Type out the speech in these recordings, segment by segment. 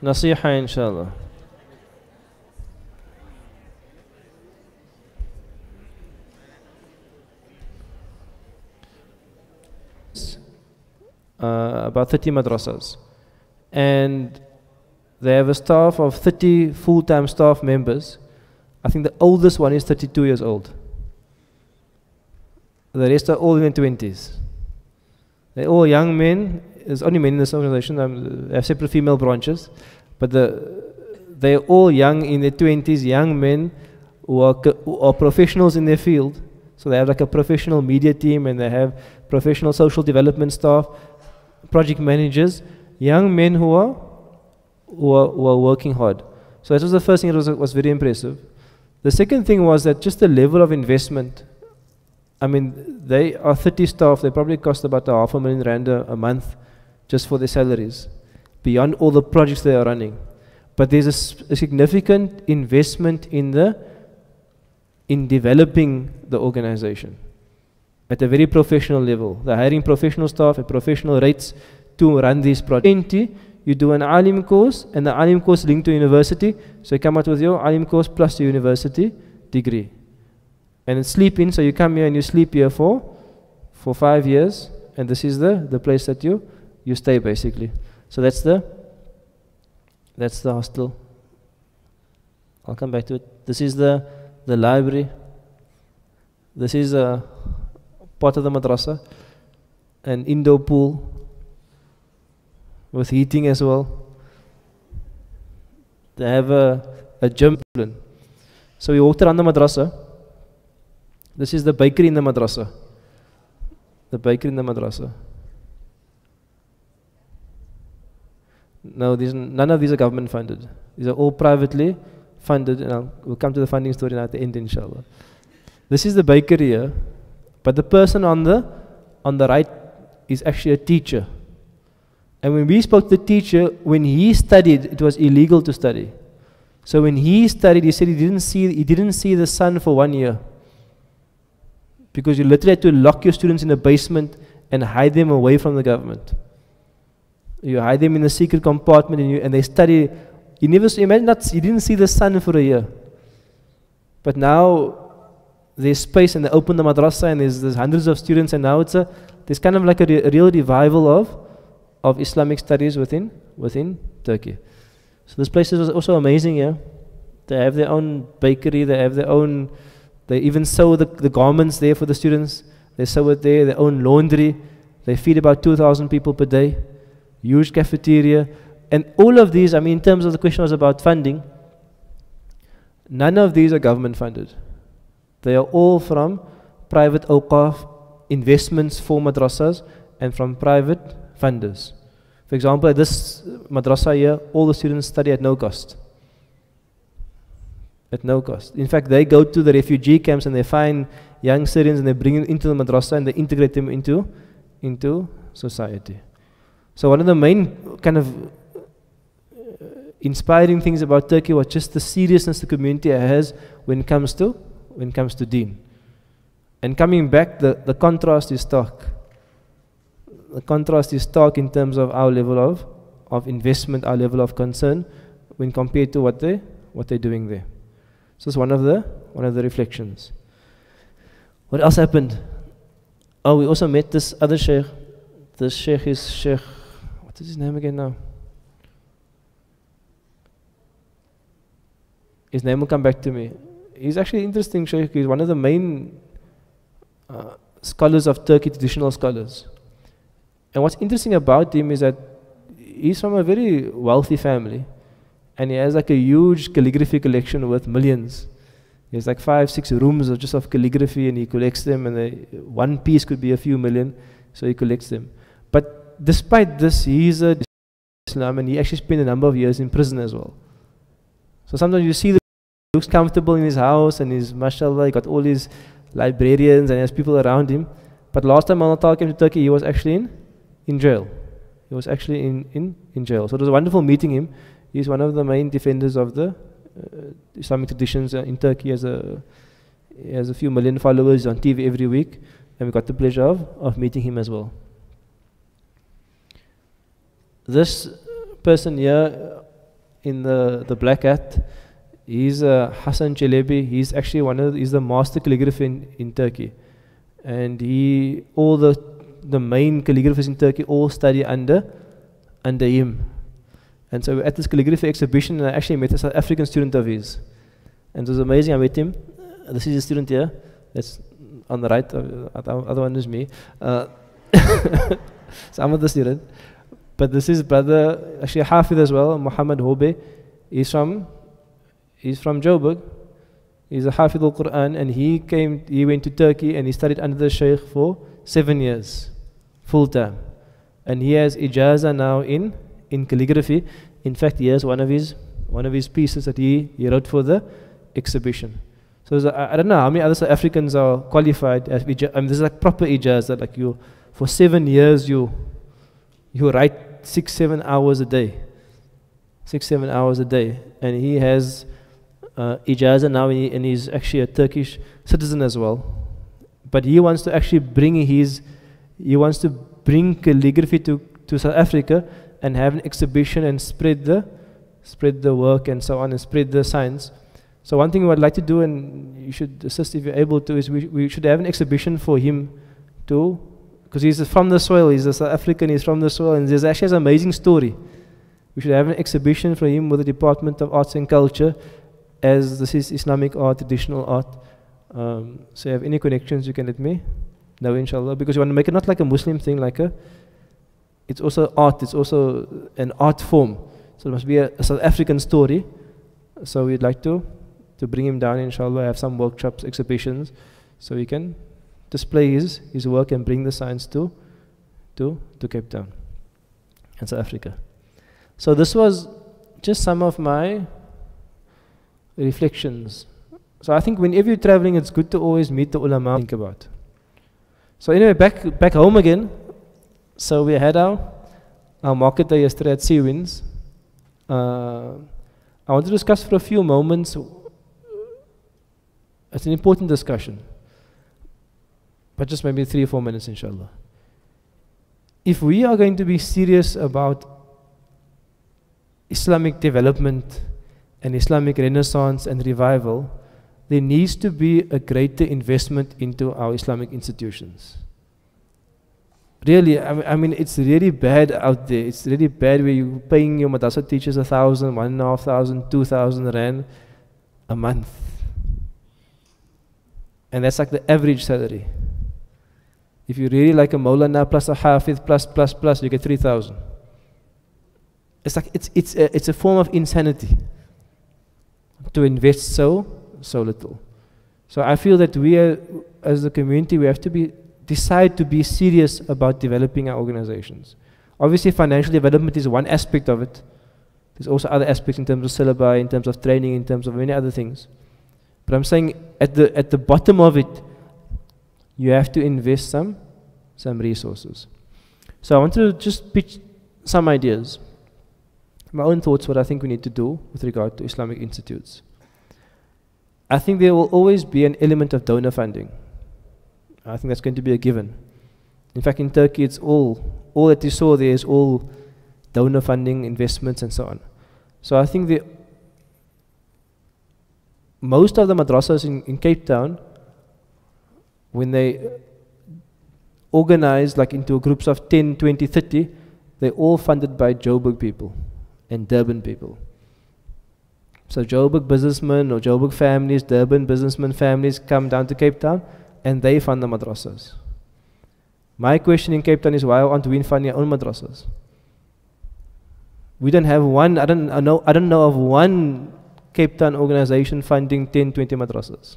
Naseehah, inshallah. About 30 madrasas, and they have a staff of 30 full-time staff members. I think the oldest one is 32 years old. The rest are all in their 20s. They're all young men. There's only men in this organization. They have separate female branches, but they're all young in their 20s, young men who are professionals in their field. So they have like a professional media team, and they have professional social development staff, project managers, young men who are working hard. So that was the first thing that was very impressive. The second thing was that just the level of investment. I mean, they are 30 staff. They probably cost about R500,000 a month just for their salaries, beyond all the projects they are running. But there's a significant investment in developing the organization at a very professional level. They're hiring professional staff at professional rates to run these projects. You do an alim course, and the alim course linked to university, so you come out with your alim course plus your university degree. And it's sleep in, so you come here and you sleep here for 5 years, and this is the place that you stay basically. So that's the hostel. I'll come back to it. This is the library. This is a part of the madrasa, an indoor pool with heating as well. They have a gym. So we walked around the madrasa. This is the bakery in the madrasa. The bakery in the madrasa. No, none of these are government funded. These are all privately funded, and we'll come to the funding story now at the end, inshallah. This is the bakery here, but the person on the right is actually a teacher. And when we spoke to the teacher, when he studied, it was illegal to study. So when he studied, he said he didn't see the sun for 1 year, because you literally had to lock your students in a basement and hide them away from the government. You hide them in a secret compartment, and they study. You didn't see the sun for a year. But now there's space, and they open the madrasa, and there's hundreds of students, and now there's kind of like a real revival of Islamic studies within Turkey. So this place is also amazing here. They have their own bakery, they even sew the garments there for the students. They sew it there, their own laundry. They feed about 2,000 people per day. Huge cafeteria. And all of these, I mean, in terms of the question was about funding, none of these are government funded. They are all from private awqaf, investments for madrasas, and from private funders. For example, at this madrasa here, all the students study at no cost. At no cost. In fact, they go to the refugee camps and they find young Syrians and they bring them into the madrasa and they integrate them into society. So one of the main kind of inspiring things about Turkey was just the seriousness the community has when it comes to deen. And coming back, the contrast is stark. The contrast is stark in terms of our level of investment, our level of concern, when compared to what they're doing there. So it's one of the reflections. What else happened? Oh, we also met this other sheikh. This sheikh is Sheikh, what is his name again now? His name will come back to me. He's actually an interesting sheikh. He's one of the main scholars of Turkey, traditional scholars. And what's interesting about him is that he's from a very wealthy family, and he has like a huge calligraphy collection worth millions. He has like 5-6 rooms of calligraphy, and he collects them, and one piece could be a few million, so he collects them. But despite this, he's a Islam, and he actually spent a number of years in prison as well. So sometimes you see he looks comfortable in his house, and he's, mashallah, he got all his librarians and he has people around him. But last time Allah came to Turkey, he was actually in jail. He was actually in jail. So it was wonderful meeting him. He's one of the main defenders of the Islamic traditions in Turkey. He has a few million followers on TV every week, and we got the pleasure of meeting him as well. This person here in the black hat. He's Hassan Çelebi. He's actually he's the master calligrapher in Turkey. And all the main calligraphers in Turkey all study under him. And so at this calligraphy exhibition, I actually met a South African student of his. And it was amazing. I met him. This is a student here. That's on the right. The other one is me. So I'm the student. But this is brother, actually a Hafid as well, Muhammad Hobe. He's from Joburg. He's a Hafid al-Quran, and he went to Turkey and he studied under the Shaykh for 7 years, full time. And he has ijaza now in calligraphy. In fact, he has one of his pieces that he wrote for the exhibition. So I don't know how many other South Africans are qualified as this is like proper ijaza, like for 7 years you write 6-7 hours a day. 6-7 hours a day. And he has ijaza now, and he's actually a Turkish citizen as well. But he wants to actually bring calligraphy to South Africa and have an exhibition and spread the work and so on, and spread the science. So one thing we would like to do, and you should assist if you're able to, is we should have an exhibition for him too, because he's from the soil, he's a South African, he's from the soil, and there's actually an amazing story. We should have an exhibition for him with the Department of Arts and Culture, as this is Islamic art, traditional art. So if you have any connections, you can let me know, inshallah, because we want to make it not like a Muslim thing, it's also art, it's also an art form. So it must be a South African story. So we'd like to bring him down, inshallah, have some workshops, exhibitions, so he can display his work and bring the science to Cape Town and South Africa. So this was just some of my reflections. So I think whenever you're traveling, it's good to always meet the ulama, think about. So anyway, back home again. So we had our market day yesterday at Seawinds. I want to discuss for a few moments. It's an important discussion, but just maybe 3 or 4 minutes, inshallah. If we are going to be serious about Islamic development and Islamic renaissance and revival, there needs to be a greater investment into our Islamic institutions. Really, I mean, it's really bad out there. It's really bad where you're paying your madrasa teachers 1,000, 1,500, 2,000 rand a month. And that's like the average salary. If you really like a Maulana plus a Hafidh plus, you get 3,000. It's like, it's a form of insanity to invest so little. So I feel that we as a community, we have to decide to be serious about developing our organizations. Obviously, financial development is one aspect of it. There's also other aspects in terms of syllabi, in terms of training, in terms of many other things. But I'm saying at the bottom of it, you have to invest some resources. So I want to just pitch some ideas, my own thoughts, what I think we need to do with regard to Islamic institutes. I think there will always be an element of donor funding. I think that's going to be a given. In fact, in Turkey, it's all that you saw there is all donor funding, investments, and so on. So I think most of the madrasas in Cape Town, when they organize like into groups of 10, 20, 30, they're all funded by Joburg people and Durban people. So Joburg businessmen or Joburg families, Durban businessmen families come down to Cape Town and they fund the madrasas. My question in Cape Town is, why aren't we funding our own madrasas? We don't have one, I don't know of one Cape Town organization funding 10, 20 madrasas.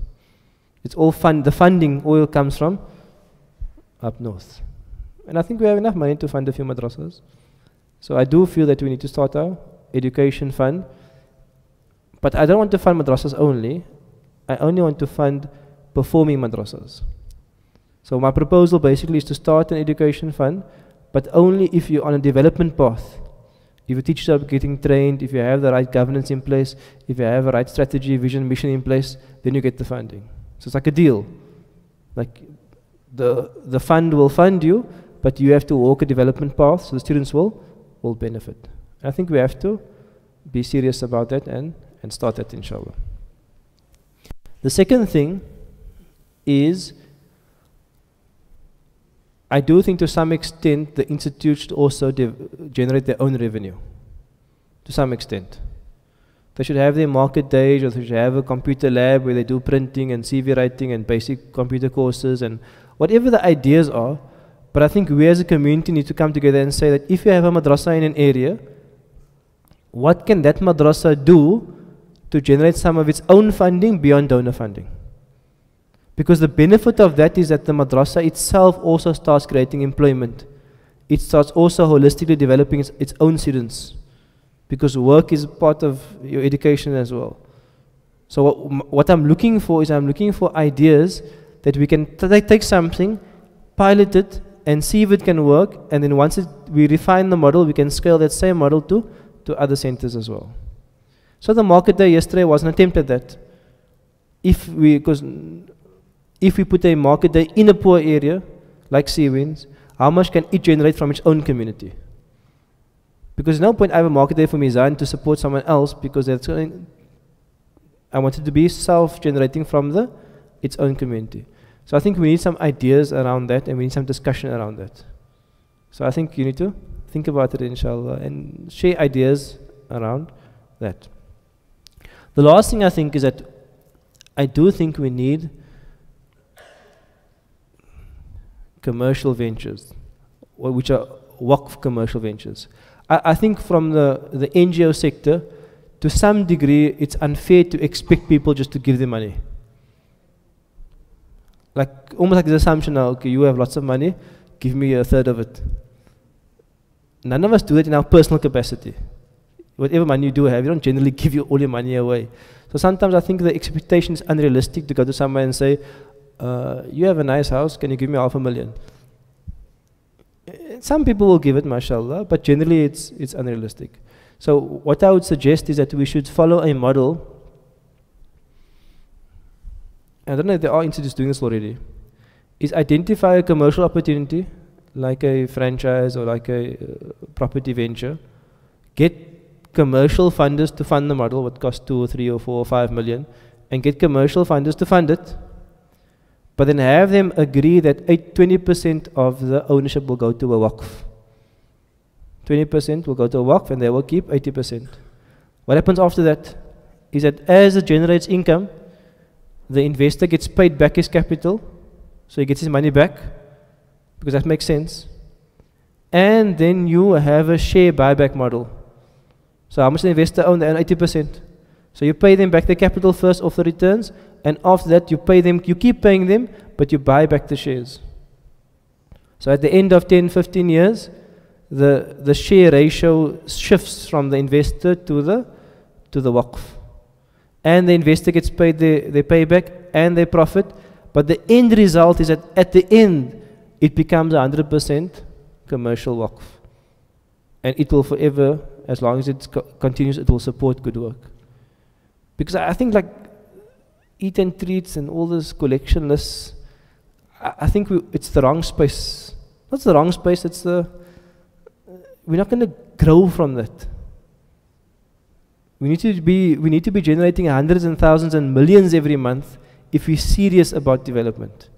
It's all the funding all comes from up north. And I think we have enough money to fund a few madrasas. So I do feel that we need to start our education fund. But I don't want to fund madrasas only. I only want to fund performing madrasas. So my proposal basically is to start an education fund, but only if you're on a development path. If your teachers are getting trained, if you have the right governance in place, if you have the right strategy, vision, mission in place, then you get the funding. So it's like a deal. Like the fund will fund you, but you have to walk a development path so the students will benefit. I think we have to be serious about that and start that, inshallah. The second thing is, I do think to some extent the institutes should also generate their own revenue, to some extent. They should have their market days, or they should have a computer lab where they do printing and CV writing and basic computer courses and whatever the ideas are. But I think we as a community need to come together and say that if you have a madrasa in an area, what can that madrasa do to generate some of its own funding beyond donor funding? Because the benefit of that is that the madrasa itself also starts creating employment. It starts also holistically developing its own students. Because work is part of your education as well. So what I'm looking for is I'm looking for ideas that we can take something, pilot it, and see if it can work. And then once we refine the model, we can scale that same model to other centers as well. So the market day yesterday was an attempt at that. If we put a market day in a poor area, like Seawinds, how much can it generate from its own community? Because there's no point I have a market day for Mizan to support someone else, because that's going, I want it to be self-generating from its own community. So I think we need some ideas around that, and we need some discussion around that. So I think you need to think about it, inshallah, and share ideas around that. The last thing I think is that I do think we need commercial ventures, which are waqf commercial ventures. I think from the NGO sector, to some degree, it's unfair to expect people just to give them money. Like, almost like the assumption now, okay, you have lots of money, give me a third of it. None of us do it in our personal capacity. Whatever money you do have, you don't generally give all your money away. So sometimes I think the expectation is unrealistic to go to someone and say, you have a nice house, can you give me $500,000? Some people will give it, mashallah, but generally it's unrealistic. So what I would suggest is that we should follow a model. I don't know if there are institutes doing this already. Is identify a commercial opportunity, like a franchise or like a property venture. Get commercial funders to fund the model, what costs 2 or 3 or 4 or 5 million, and get commercial funders to fund it. But then have them agree that 20% of the ownership will go to a waqf. 20% will go to a waqf, and they will keep 80%. What happens after that is that as it generates income, the investor gets paid back his capital, so he gets his money back, because that makes sense. And then you have a share buyback model. So how much the investor own? They own 80%. So you pay them back the capital first off the returns, and after that you pay them, you keep paying them, but you buy back the shares. So at the end of 10, 15 years, the share ratio shifts from the investor to the waqf. And the investor gets paid their payback and their profit, but the end result is that at the end, it becomes 100% commercial waqf. And it will forever, as long as it continues, it will support good work. Because I think like eat and treats and all this collection lists, I think it's the wrong space. Not the wrong space, we're not going to grow from that. We need to be generating hundreds and thousands and millions every month if we're serious about development.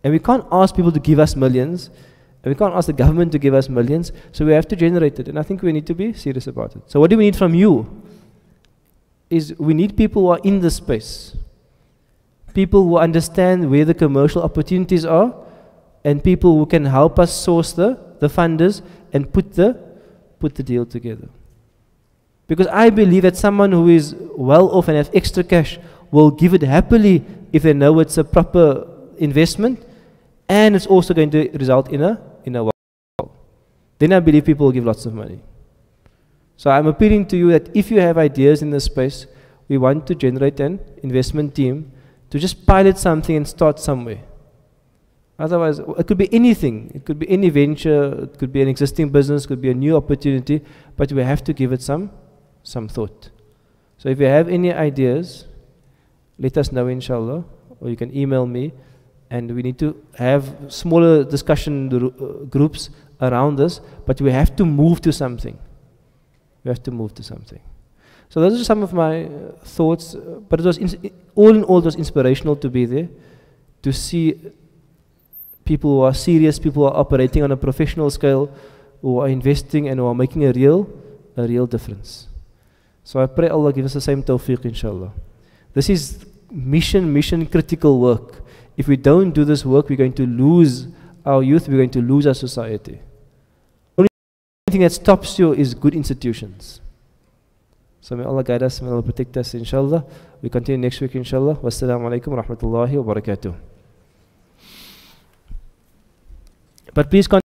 And we can't ask people to give us millions, and we can't ask the government to give us millions, so we have to generate it, and I think we need to be serious about it. So what do we need from you? Is we need people who are in the space. People who understand where the commercial opportunities are, and people who can help us source the funders and put the deal together. Because I believe that someone who is well off and has extra cash will give it happily if they know it's a proper investment, and it's also going to result in a wealth. Then I believe people will give lots of money. So I'm appealing to you that if you have ideas in this space, we want to generate an investment team to just pilot something and start somewhere. Otherwise, it could be anything. It could be any venture, it could be an existing business, it could be a new opportunity, but we have to give it some thought. So if you have any ideas, let us know, inshallah, or you can email me, and we need to have smaller discussion groups around this, but we have to move to something. We have to move to something. So those are some of my thoughts, but it was all in all, it was inspirational to be there, to see people who are serious, people who are operating on a professional scale, who are investing and who are making a real difference. So I pray Allah give us the same tawfiq, inshallah. This is mission critical work. If we don't do this work, we're going to lose our youth, we're going to lose our society. The only thing that stops you is good institutions. So may Allah guide us, may Allah protect us, inshallah. We continue next week, inshallah. Wassalamu alaikum wa rahmatullahi wa barakatuh. But please